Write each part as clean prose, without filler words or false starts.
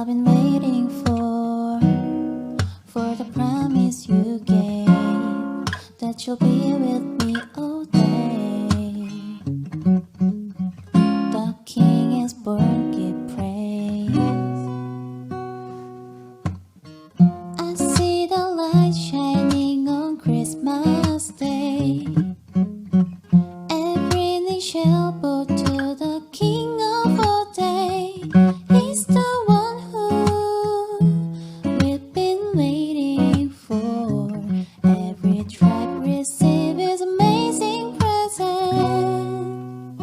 I've been waiting for the promise you gave, that you'll be with me all day. The King is born, give praise. I see the light shining on Christmas Day. Every knee shall bow to the King of all day. He's the one who we've been waiting for. Every tribe receive his amazing present.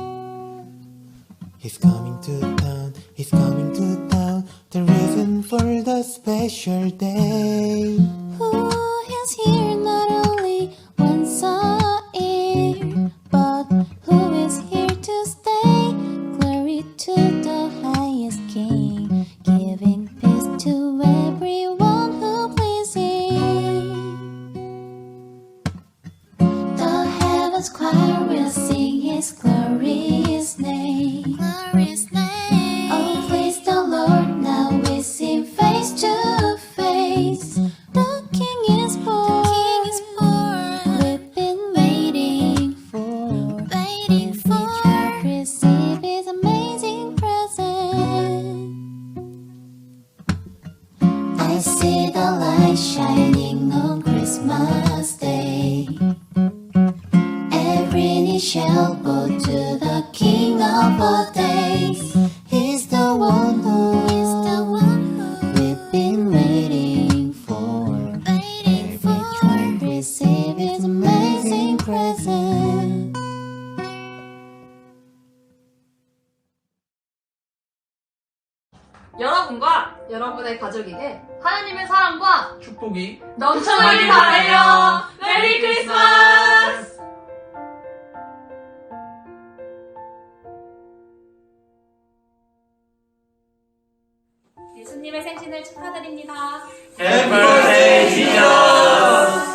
He's coming to town, he's coming to town. The reason for the special day. Who is here not only once a year, but who is here to stay? Glory to the highest King, giving peace to everyone who pleases him. The heavens choir will sing his glorious name. Oh, praise the Lord, now we see face to face. The King is born. We've been waiting for. To receive his amazing present. I see the light shining on Christmas Day. Every knee shall bow to the King of all days. He's the one who we've been waiting for. Every tribe receive his amazing present. 여러분과 여러분의 가족에게 하나님의 사랑과 축복이 넘쳐나길 바라요. 메리 크리스마스! 예수님의 생신을 축하드립니다. Happy birthday, Jesus!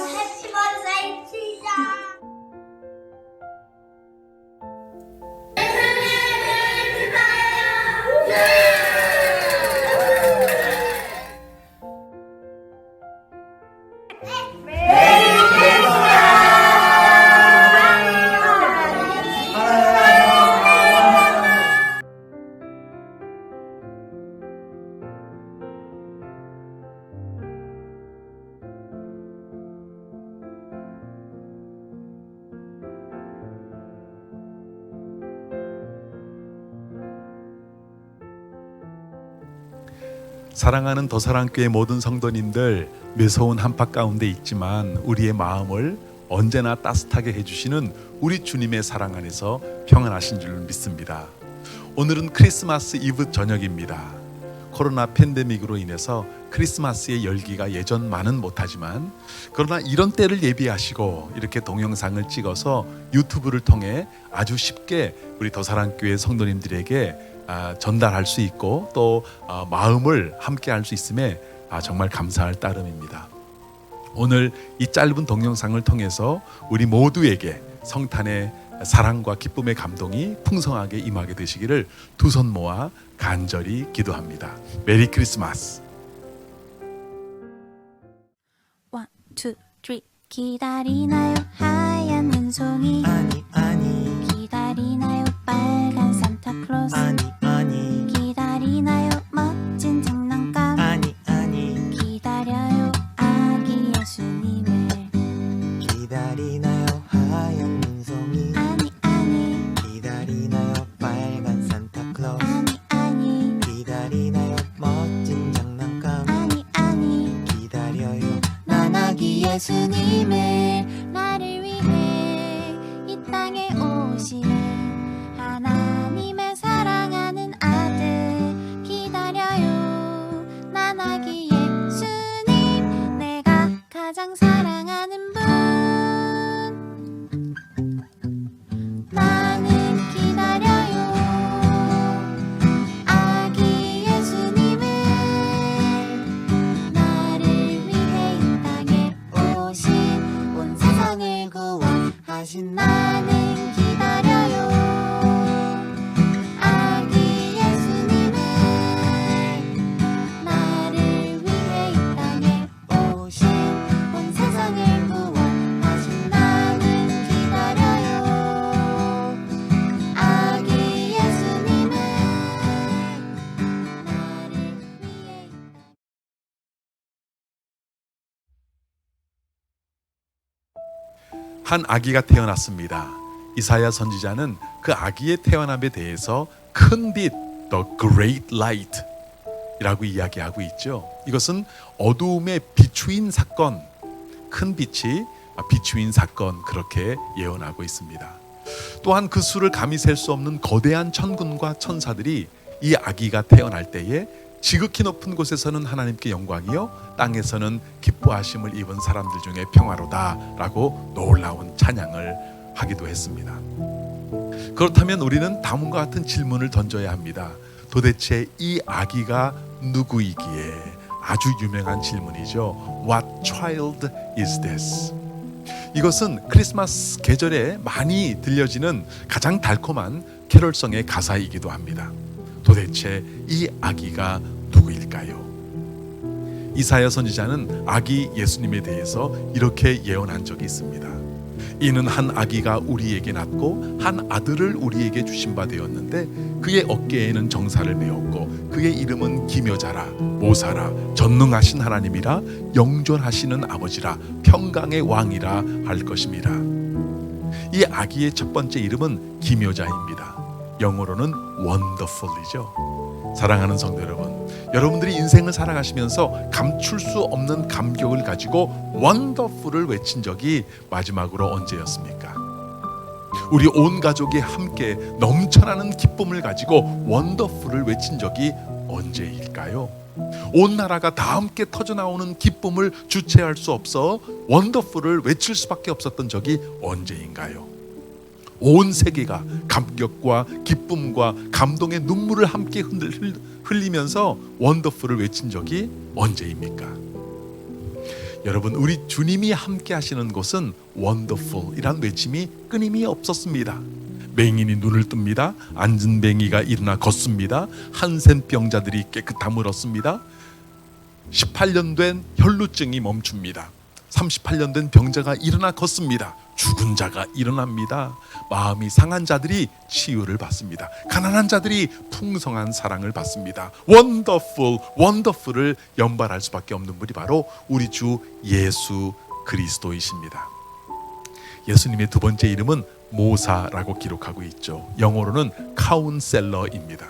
사랑하는 더사랑교회 모든 성도님들, 매서운 한파 가운데 있지만 우리의 마음을 언제나 따뜻하게 해주시는 우리 주님의 사랑 안에서 평안하신 줄 믿습니다. 오늘은 크리스마스 이브 저녁입니다. 코로나 팬데믹으로 인해서 크리스마스의 열기가 예전만은 못하지만, 그러나 이런 때를 예비하시고 이렇게 동영상을 찍어서 유튜브를 통해 아주 쉽게 우리 더사랑교회 성도님들에게 전달할 수 있고 또 마음을 함께 할 수 있음에 정말 감사할 따름입니다. 오늘 이 짧은 동영상을 통해서 우리 모두에게 성탄의 사랑과 기쁨의 감동이 풍성하게 임하게 되시기를 두 손 모아 간절히 기도합니다. 메리 크리스마스. 1, 2, 3 기다리나요 하얀 눈송이. 아니 아니 기다리나요 빨간 산타클로스. 아니 기다리나요 멋진 장난감. 아니 기다려요 아기 예수님을. 기다리나요 하얀 눈송이. 아니 기다리나요 빨간 산타클로스. 아니 기다리나요 멋진 장난감. 아니 기다려요 난 아기 예수님을. 나를 위해 이 땅에 오신 하나님의 사랑하는 아들. 기다려요 난 아기 예수님, 내가 가장 사랑하는 분. 나는 기다려요 아기 예수님을. 나를 위해 이 땅에 오신 온 세상 한 아기가 태어났습니다. 이사야 선지자는 그 아기의 태어남에 대해서 큰 빛, the great light 이라고 이야기하고 있죠. 이것은 어두움에 비추인 사건, 큰 빛이 비추인 사건, 그렇게 예언하고 있습니다. 또한 그 수를 감히 셀 수 없는 거대한 천군과 천사들이 이 아기가 태어날 때에 지극히 높은 곳에서는 하나님께 영광이요 땅에서는 기뻐하심을 입은 사람들 중에 평화로다라고 놀라운 찬양을 하기도 했습니다. 그렇다면 우리는 다음과 같은 질문을 던져야 합니다. 도대체 이 아기가 누구이기에? 아주 유명한 질문이죠. What child is this? 이것은 크리스마스 계절에 많이 들려지는 가장 달콤한 캐롤성의 가사이기도 합니다. 도대체 이 아기가 누구일까요? 이사야 선지자는 아기 예수님에 대해서 이렇게 예언한 적이 있습니다. 이는 한 아기가 우리에게 낳고 한 아들을 우리에게 주신 바 되었는데 그의 어깨에는 정사를 메었고 그의 이름은 기묘자라 모사라 전능하신 하나님이라 영존하시는 아버지라 평강의 왕이라 할 것임이라. 이 아기의 첫 번째 이름은 기묘자입니다. 영어로는 wonderful이죠. 사랑하는 성도 여러분, 여러분들이 인생을 살아가시면서 감출 수 없는 감격을 가지고 wonderful을 외친 적이 마지막으로 언제였습니까? 우리 온 가족이 함께 넘쳐나는 기쁨을 가지고 wonderful을 외친 적이 언제일까요? 온 나라가 다 함께 터져나오는 기쁨을 주체할 수 없어 wonderful을 외칠 수밖에 없었던 적이 언제인가요? 온 세계가 감격과 기쁨과 감동의 눈물을 함께 흘리면서 원더풀을 외친 적이 언제입니까? 여러분, 우리 주님이 함께 하시는 곳은 원더풀이란 외침이 끊임이 없었습니다. 맹인이 눈을 뜹니다. 앉은 뱅이가 일어나 걷습니다. 한센 병자들이 깨끗함을 얻습니다. 18년 된 혈루증이 멈춥니다. 38년 된 병자가 일어나 걷습니다. 죽은 자가 일어납니다. 마음이 상한 자들이 치유를 받습니다. 가난한 자들이 풍성한 사랑을 받습니다. 원더풀, 원더풀을 연발할 수밖에 없는 분이 바로 우리 주 예수 그리스도이십니다. 예수님의 두 번째 이름은 모사라고 기록하고 있죠. 영어로는 카운셀러입니다.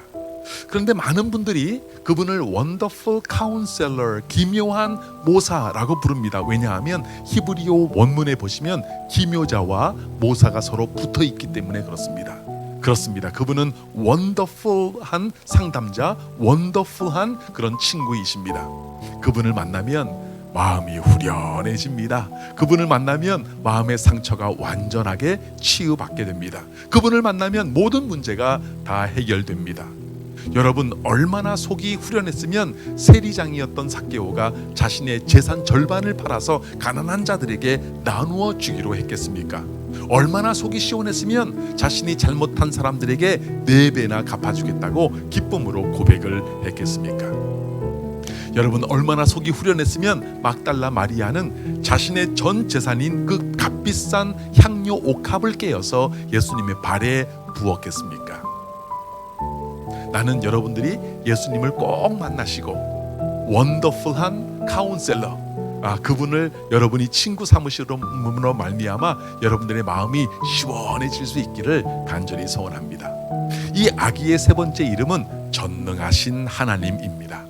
그런데 많은 분들이 그분을 원더풀 카운셀러, 기묘한 모사라고 부릅니다. 왜냐하면 히브리어 원문에 보시면 기묘자와 모사가 서로 붙어 있기 때문에 그렇습니다. 그렇습니다. 그분은 원더풀한 상담자, 원더풀한 그런 친구이십니다. 그분을 만나면 마음이 후련해집니다. 그분을 만나면 마음의 상처가 완전하게 치유받게 됩니다. 그분을 만나면 모든 문제가 다 해결됩니다. 여러분, 얼마나 속이 후련했으면 세리장이었던 삭개오가 자신의 재산 절반을 팔아서 가난한 자들에게 나누어 주기로 했겠습니까? 얼마나 속이 시원했으면 자신이 잘못한 사람들에게 4배나 갚아주겠다고 기쁨으로 고백을 했겠습니까? 여러분, 얼마나 속이 후련했으면 막달라 마리아는 자신의 전 재산인 그 값비싼 향료 옥합을 깨어서 예수님의 발에 부었겠습니까? 나는 여러분들이 예수님을 꼭 만나시고 원더풀한 카운셀러, 그분을 여러분이 친구 삼으시므로 말미암아 여러분들의 마음이 시원해질 수 있기를 간절히 소원합니다. 이 아기의 세 번째 이름은 전능하신 하나님입니다.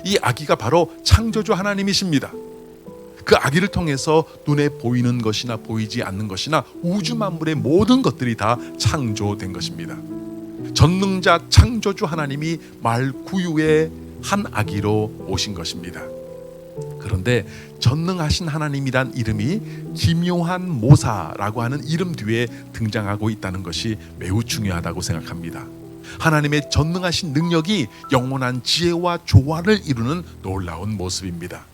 이 아기가 바로 창조주 하나님이십니다. 그 아기를 통해서 눈에 보이는 것이나 보이지 않는 것이나 우주 만물의 모든 것들이 다 창조된 것입니다. 전능자 창조주 하나님이 말구유의 한 아기로 오신 것입니다. 그런데 전능하신 하나님이란 이름이 기묘한 모사라고 하는 이름 뒤에 등장하고 있다는 것이 매우 중요하다고 생각합니다. 하나님의 전능하신 능력이 영원한 지혜와 조화를 이루는 놀라운 모습입니다.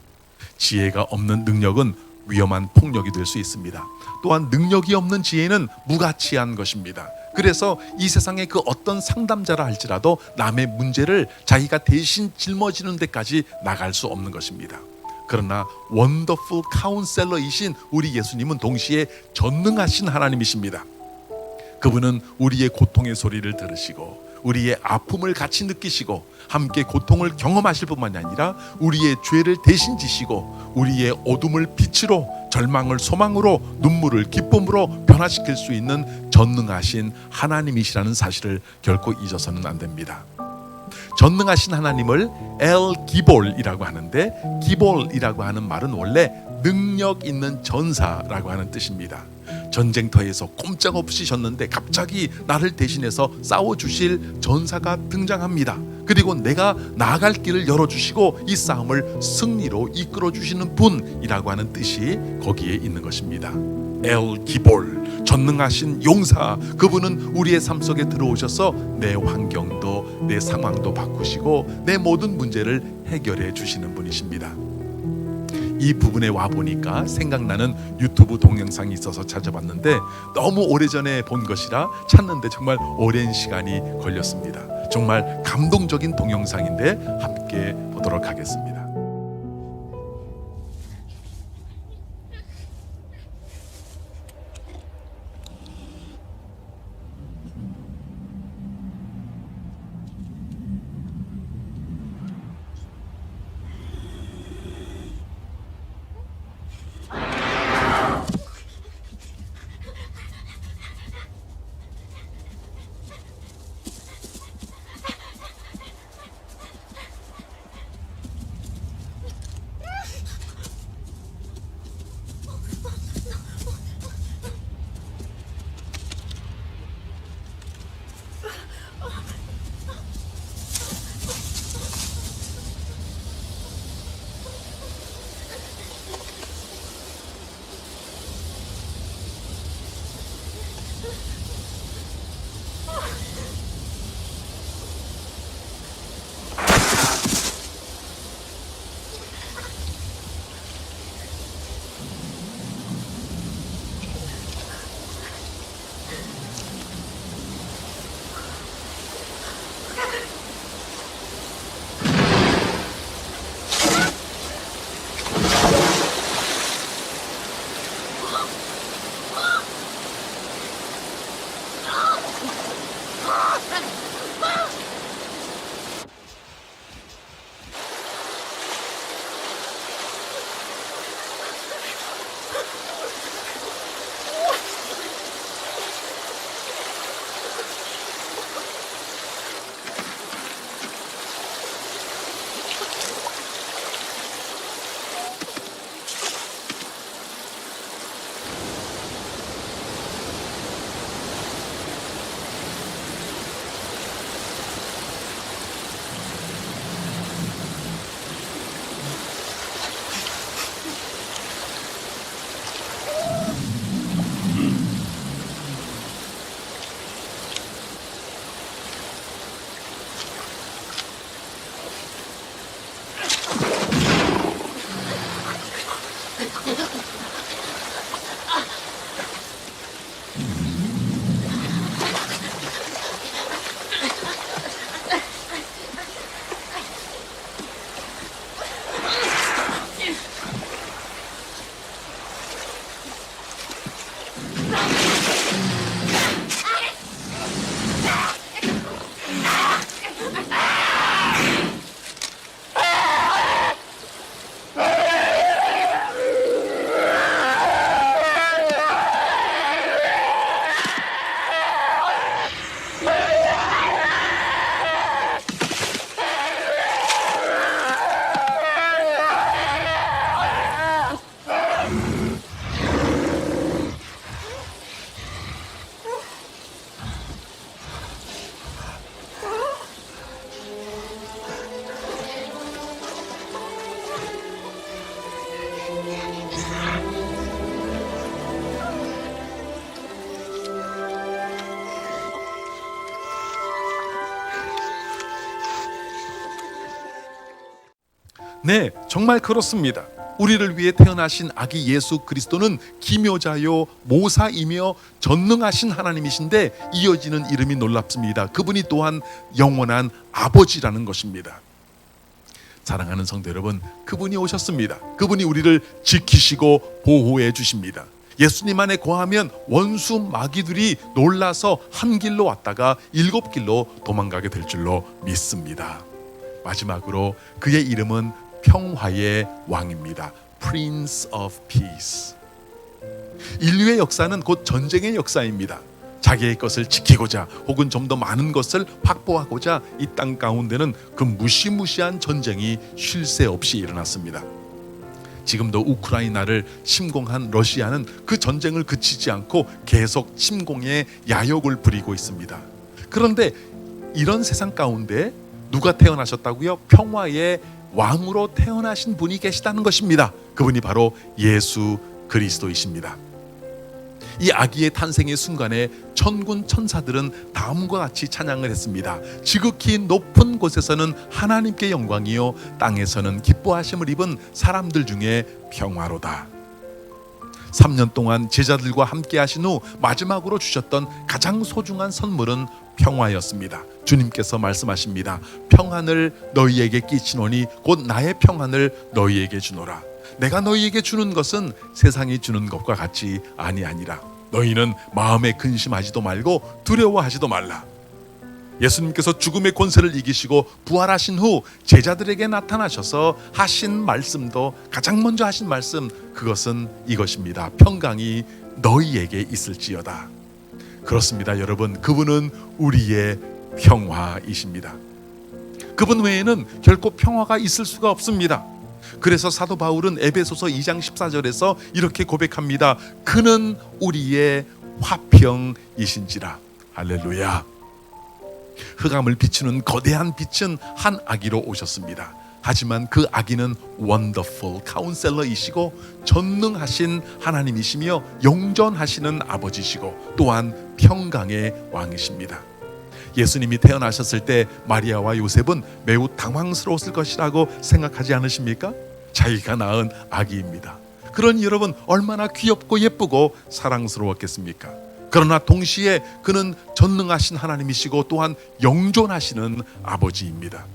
지혜가 없는 능력은 위험한 폭력이 될 수 있습니다. 또한 능력이 없는 지혜는 무가치한 것입니다. 그래서 이 세상의 그 어떤 상담자라 할지라도 남의 문제를 자기가 대신 짊어지는 데까지 나갈 수 없는 것입니다. 그러나 원더풀 카운셀러이신 우리 예수님은 동시에 전능하신 하나님이십니다. 그분은 우리의 고통의 소리를 들으시고 우리의 아픔을 같이 느끼시고 함께 고통을 경험하실 뿐만이 아니라 우리의 죄를 대신 지시고 우리의 어둠을 빛으로 절망을 소망으로, 눈물을 기쁨으로 변화시킬 수 있는 전능하신 하나님이시라는 사실을 결코 잊어서는 안 됩니다. 전능하신 하나님을 엘 기볼이라고 하는데, 기볼이라고 하는 말은 원래 능력 있는 전사라고 하는 뜻입니다. 전쟁터에서 꼼짝없이 졌는데 갑자기 나를 대신해서 싸워주실 전사가 등장합니다. 그리고 내가 나아갈 길을 열어주시고 이 싸움을 승리로 이끌어주시는 분이라고 하는 뜻이 거기에 있는 것입니다. 엘 기볼, 전능하신 용사, 그분은 우리의 삶 속에 들어오셔서 내 환경도 내 상황도 바꾸시고 내 모든 문제를 해결해 주시는 분이십니다. 이 부분에 와보니까 생각나는 유튜브 동영상이 있어서 찾아봤는데, 너무 오래전에 본 것이라 찾는데 정말 오랜 시간이 걸렸습니다. 정말 감동적인 동영상인데 함께 보도록 하겠습니다. 네, 정말 그렇습니다. 우리를 위해 태어나신 아기 예수 그리스도는 기묘자요 모사이며 전능하신 하나님이신데 이어지는 이름이 놀랍습니다. 그분이 또한 영원한 아버지라는 것입니다. 사랑하는 성도 여러분, 그분이 오셨습니다. 그분이 우리를 지키시고 보호해 주십니다. 예수님 안에 거하면 원수 마귀들이 놀라서 한 길로 왔다가 7길로 도망가게 될 줄로 믿습니다. 마지막으로 그의 이름은 평화의 왕입니다. Prince of Peace. 인류의 역사는 곧 전쟁의 역사입니다. 자기의 것을 지키고자 혹은 좀 더 많은 것을 확보하고자 이 땅 가운데는 그 무시무시한 전쟁이 쉴 새 없이 일어났습니다. 지금도 우크라이나를 침공한 러시아는 그 전쟁을 그치지 않고 계속 침공의 야욕을 부리고 있습니다. 그런데 이런 세상 가운데 누가 태어나셨다고요? 평화의 왕으로 태어나신 분이 계시다는 것입니다. 그분이 바로 예수 그리스도이십니다. 이 아기의 탄생의 순간에 천군 천사들은 다음과 같이 찬양을 했습니다. 지극히 높은 곳에서는 하나님께 영광이요 땅에서는 기뻐하심을 입은 사람들 중에 평화로다. 3년 동안 제자들과 함께 하신 후 마지막으로 주셨던 가장 소중한 선물은 평화였습니다. 주님께서 말씀하십니다. 평안을 너희에게 끼치노니 곧 나의 평안을 너희에게 주노라. 내가 너희에게 주는 것은 세상이 주는 것과 같이 아니하니라. 너희는 마음에 근심하지도 말고 두려워하지도 말라. 예수님께서 죽음의 권세를 이기시고 부활하신 후 제자들에게 나타나셔서 하신 말씀도 가장 먼저 하신 말씀, 그것은 이것입니다. 평강이 너희에게 있을지어다. 그렇습니다, 여러분. 그분은 우리의 평화이십니다. 그분 외에는 결코 평화가 있을 수가 없습니다. 그래서 사도 바울은 에베소서 2장 14절에서 이렇게 고백합니다. 그는 우리의 화평이신지라. 할렐루야. 흑암을 비추는 거대한 빛은 한 아기로 오셨습니다. 하지만 그 아기는 원더풀 카운셀러이시고 전능하신 하나님이시며 영전하시는 아버지시고 또한 평강의 왕이십니다. 예수님이 태어나셨을 때 마리아와 요셉은 매우 당황스러웠을 것이라고 생각하지 않으십니까? 자기가 낳은 아기입니다. 그러니 여러분, 얼마나 귀엽고 예쁘고 사랑스러웠겠습니까? 그러나 동시에 그는 전능하신 하나님이시고 또한 영존하시는 아버지입니다.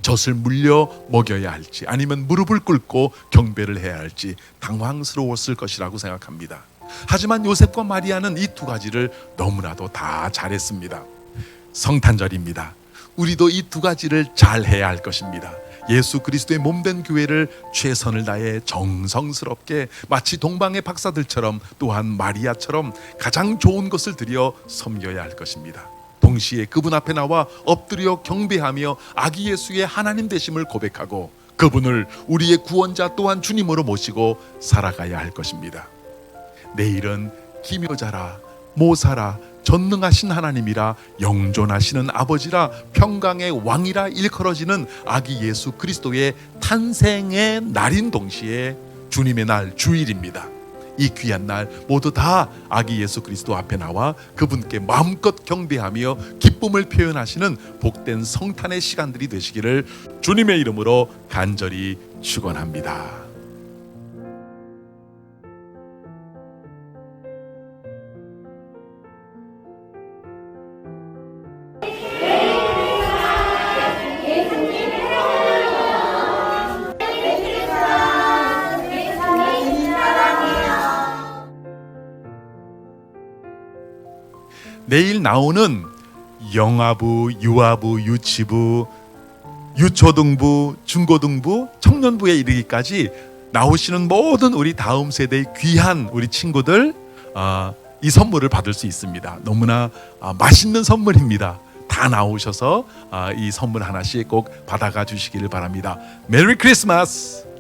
젖을 물려 먹여야 할지 아니면 무릎을 꿇고 경배를 해야 할지 당황스러웠을 것이라고 생각합니다. 하지만 요셉과 마리아는 이 두 가지를 너무나도 다 잘했습니다. 성탄절입니다. 우리도 이 두 가지를 잘 해야 할 것입니다. 예수 그리스도의 몸된 교회를 최선을 다해 정성스럽게 마치 동방의 박사들처럼 또한 마리아처럼 가장 좋은 것을 드려 섬겨야 할 것입니다. 동시에 그분 앞에 나와 엎드려 경배하며 아기 예수의 하나님 되심을 고백하고 그분을 우리의 구원자 또한 주님으로 모시고 살아가야 할 것입니다. 내일은 기묘자라 모사라 전능하신 하나님이라 영존하시는 아버지라 평강의 왕이라 일컬어지는 아기 예수 그리스도의 탄생의 날인 동시에 주님의 날 주일입니다. 이 귀한 날 모두 다 아기 예수 그리스도 앞에 나와 그분께 마음껏 경배하며 기쁨을 표현하시는 복된 성탄의 시간들이 되시기를 주님의 이름으로 간절히 축원합니다. 내일 나오는 영아부, 유아부, 유치부, 유초등부, 중고등부, 청년부에 이르기까지 나오시는 모든 우리 다음 세대의 귀한 우리 친구들 이 선물을 받을 수 있습니다. 너무나 맛있는 선물입니다. 다 나오셔서 이 선물 하나씩 꼭 받아가 주시기를 바랍니다. 메리 크리스마스!